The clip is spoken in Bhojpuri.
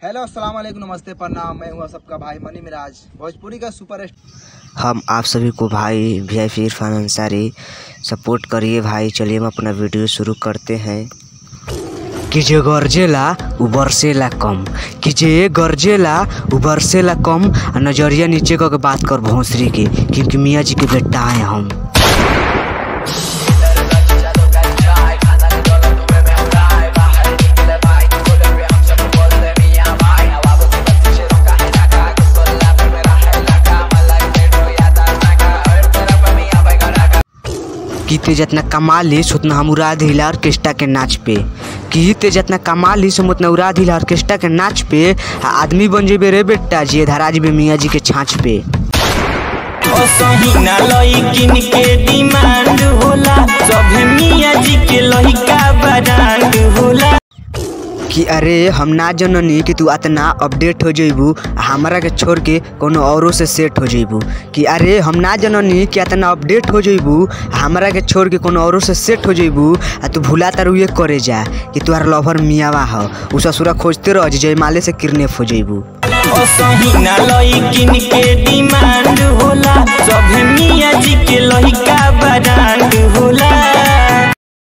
हेलो अस्सलाम वालेकुम, नमस्ते, प्रणाम। मैं हूँ सबका भाई मनी मिराज, भोजपुरी का सुपर स्टार। हम आप सभी को भाई VIP इरफान अंसारी सपोर्ट करिए भाई। चलिए हम अपना वीडियो शुरू करते हैं। कि जे गरजेला उ बरसेला कम, कि जे गरजेला उ बरसेला कम। नजरिया नीचे करके बात कर भोंसरी की, क्योंकि मियाँ जी के बेटा हैं हम। कीते जितना कमा लीस उतना हम उड़ा दिला ऑर्केस्ट्रा के नाच पे। कीते जितना कमा लीस हम उतना उड़ा दिला ऑर्केस्ट्रा के नाच पे। आदमी बन जेबे रे बेटा जी, धरा जेबे मियाँ जी के छाछ पे। असहिना लइकिन के डिमांड होला, सभे मियाँ जी के लइका ब्रांड होला। कि अरे हम ना जननी कि तू इतना अपडेट हो जेबू, हमारा के छोड़ के कोनो औरों से सेट हो जेबू। कि अरे हम ना जननी कि इतना अपडेट हो जेबू, हमारा के छोड़ के कोनो औरों से सेट हो जेबू। आ तू भूला तारू ये करे जा कि तुहार लवर मियावा हो, उ ससुरा खोजते रह जयमाले से किडनैप हो जेबू। असहिना लइकिन के